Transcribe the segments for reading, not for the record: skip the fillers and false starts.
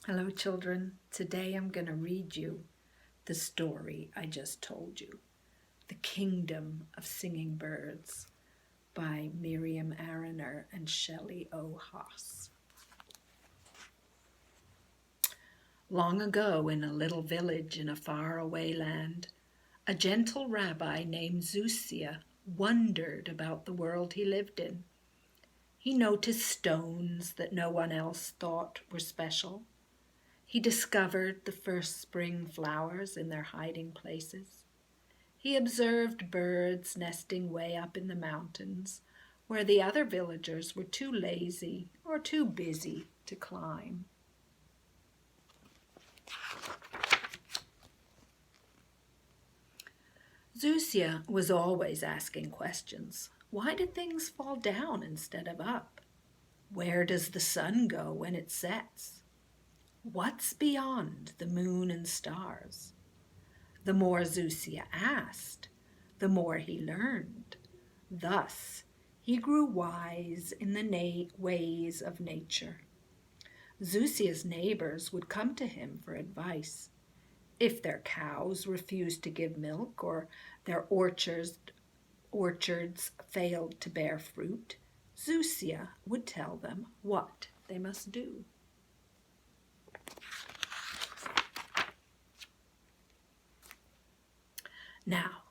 Hello, children. Today I'm going to read you the story I just told you, The Kingdom of Singing Birds by Miriam Aroner and Shelly Haas. Long ago, in a little village in a faraway land, a gentle rabbi named Zhuzi wondered about the world he lived in. He noticed stones that no one else thought were special. He discovered the first spring flowers in their hiding places. He observed birds nesting way up in the mountains, where the other villagers were too lazy or too busy to climb. Zhuzi was always asking questions. Why do things fall down instead of up? Where does the sun go when it sets? What's beyond the moon and stars? The more Zhuzi asked, the more he learned. Thus, he grew wise in the ways of nature. Zhuzi's neighbors would come to him for advice. If their cows refused to give milk or their orchards failed to bear fruit, Zhuzi would tell them what they must do. Now,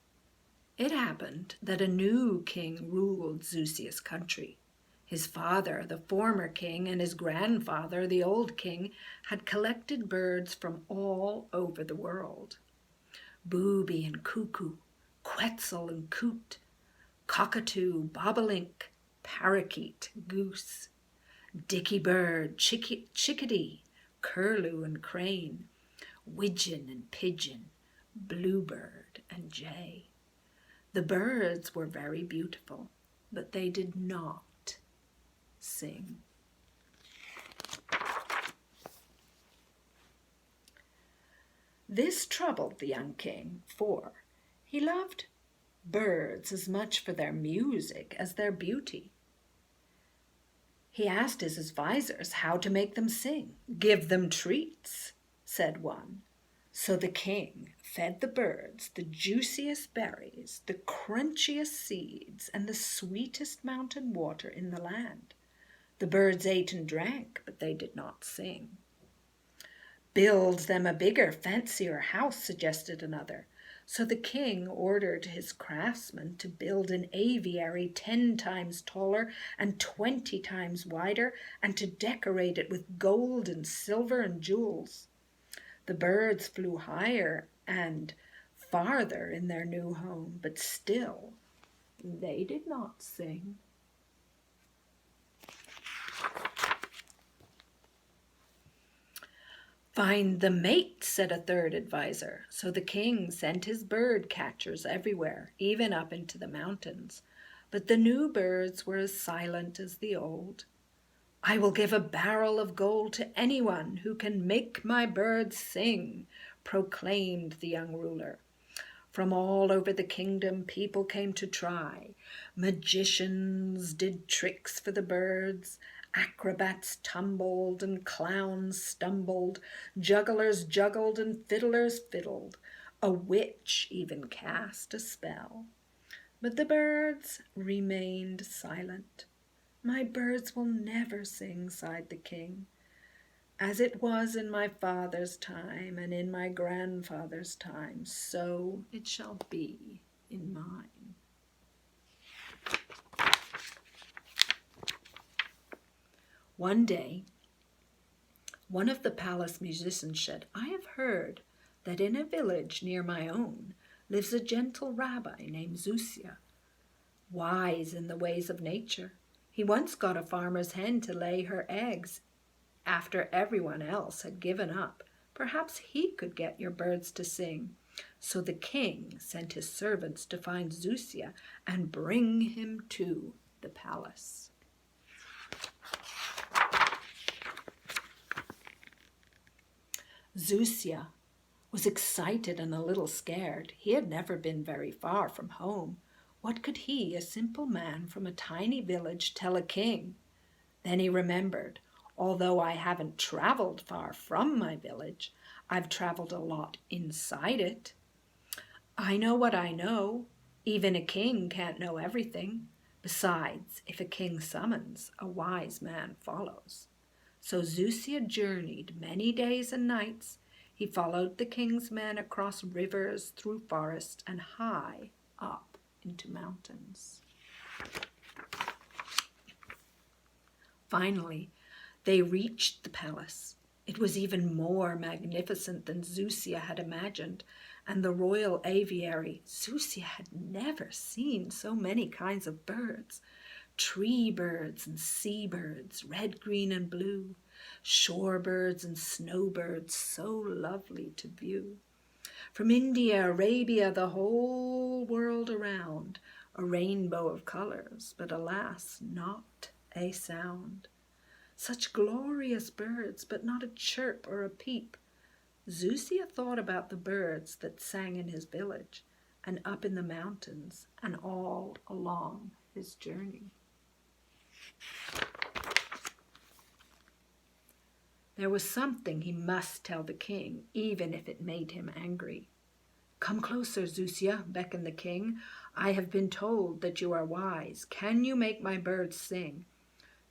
it happened that a new king ruled Zhuzi's country. His father, the former king, and his grandfather, the old king, had collected birds from all over the world. Booby and cuckoo, quetzal and coot, cockatoo, bobolink, parakeet, goose, dicky bird, chickadee, curlew and crane, widgeon and pigeon, bluebird and jay. The birds were very beautiful, but they did not sing. This troubled the young king, for he loved birds as much for their music as their beauty. He asked his advisors how to make them sing. "Give them treats," said one. So the king fed the birds the juiciest berries, the crunchiest seeds, and the sweetest mountain water in the land. The birds ate and drank, but they did not sing. "Build them a bigger, fancier house," suggested another. So the king ordered his craftsmen to build an aviary 10 times taller and 20 times wider, and to decorate it with gold and silver and jewels. The birds flew higher and farther in their new home, but still they did not sing. "Find the mate," said a third advisor. So the king sent his bird catchers everywhere, even up into the mountains. But the new birds were as silent as the old. "I will give a barrel of gold to anyone who can make my birds sing," proclaimed the young ruler. From all over the kingdom people came to try. Magicians did tricks for the birds, acrobats tumbled and clowns stumbled, jugglers juggled and fiddlers fiddled. A witch even cast a spell. But the birds remained silent. "My birds will never sing," sighed the king. "As it was in my father's time and in my grandfather's time, so it shall be in mine." One day, one of the palace musicians said, "I have heard that in a village near my own lives a gentle rabbi named Zhuzi, wise in the ways of nature. He once got a farmer's hen to lay her eggs after everyone else had given up. Perhaps he could get your birds to sing." So the king sent his servants to find Zhuzi and bring him to the palace. Zhuzi was excited and a little scared. He had never been very far from home. What could he, a simple man from a tiny village, tell a king? Then he remembered Although I haven't traveled far from my village, I've traveled a lot inside it. I know what I know. Even a king can't know everything. Besides, if a king summons, a wise man follows. So Zhuzi journeyed many days and nights. He followed the king's men across rivers, through forests, and high up into mountains. Finally, they reached the palace. It was even more magnificent than Zhuzi had imagined, and the royal aviary. Zhuzi had never seen so many kinds of birds. Tree birds and sea birds, red, green, and blue. Shore birds and snow birds, so lovely to view. From India, Arabia, the whole world around, a rainbow of colors, but alas, not a sound. Such glorious birds, but not a chirp or a peep. Zhuzi thought about the birds that sang in his village, and up in the mountains, and all along his journey. There was something he must tell the king, even if it made him angry. "Come closer, Zhuzi," beckoned the king. "I have been told that you are wise. Can you make my birds sing?"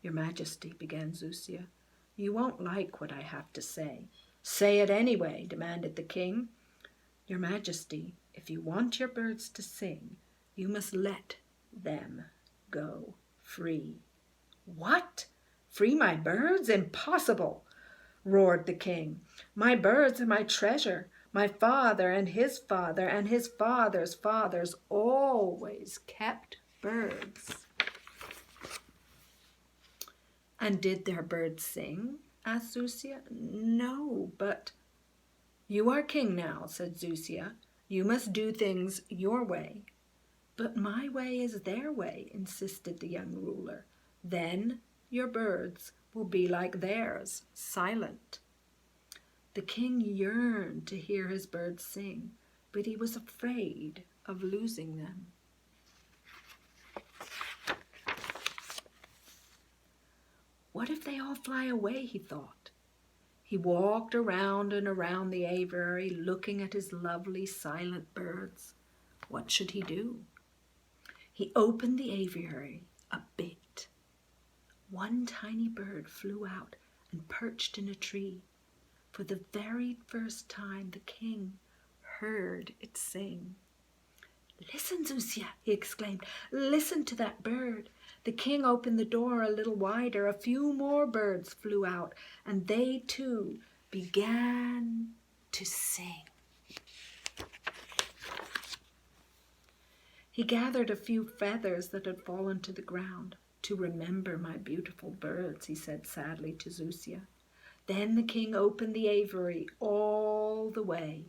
"Your Majesty," began Zhuzi, "you won't like what I have to say." "Say it anyway," demanded the king. "Your Majesty, if you want your birds to sing, you must let them go free." "What? Free my birds? Impossible!" roared the king. "My birds are my treasure. My father and his father and his father's fathers always kept birds." "And did their birds sing?" asked Zhuzi. "No, but—" "You are king now," said Zhuzi. "You must do things your way." "But my way is their way," insisted the young ruler. "Then your birds will be like theirs, silent." The king yearned to hear his birds sing, but he was afraid of losing them. What if they all fly away, he thought. He walked around and around the aviary, looking at his lovely silent birds. What should he do? He opened the aviary a bit. One tiny bird flew out and perched in a tree. For the very first time, the king heard it sing. "Listen, Zhuzi," he exclaimed. "Listen to that bird." The king opened the door a little wider. A few more birds flew out, and they too began to sing. He gathered a few feathers that had fallen to the ground. "To remember my beautiful birds," he said sadly to Zhuzi. Then the king opened the aviary all the way.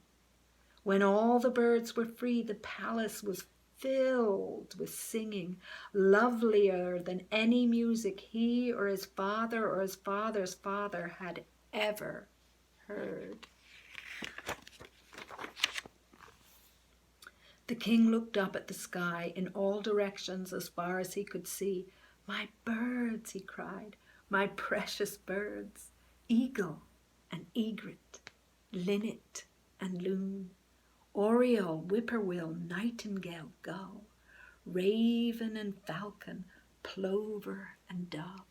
When all the birds were free, the palace was filled with singing, lovelier than any music he or his father or his father's father had ever heard. The king looked up at the sky in all directions as far as he could see. "My birds," he cried, "my precious birds, eagle and egret, linnet and loon, oriole, whippoorwill, nightingale, gull, raven and falcon, plover and dove."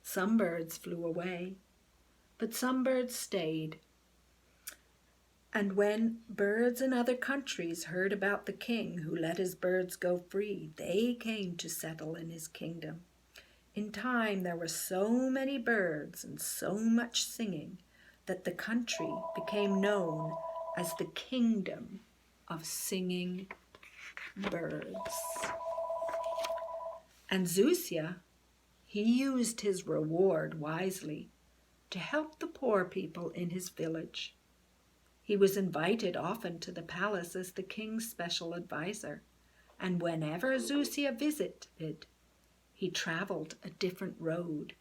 Some birds flew away, but some birds stayed. And when birds in other countries heard about the king who let his birds go free, they came to settle in his kingdom. In time, there were so many birds and so much singing that the country became known as the Kingdom of Singing Birds. And Zhuzi, he used his reward wisely to help the poor people in his village. He was invited often to the palace as the king's special advisor, and whenever Zhuzi visited, he traveled a different road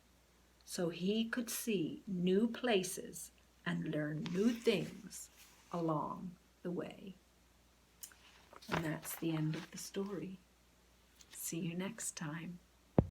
so he could see new places and learn new things along the way. And that's the end of the story. See you next time.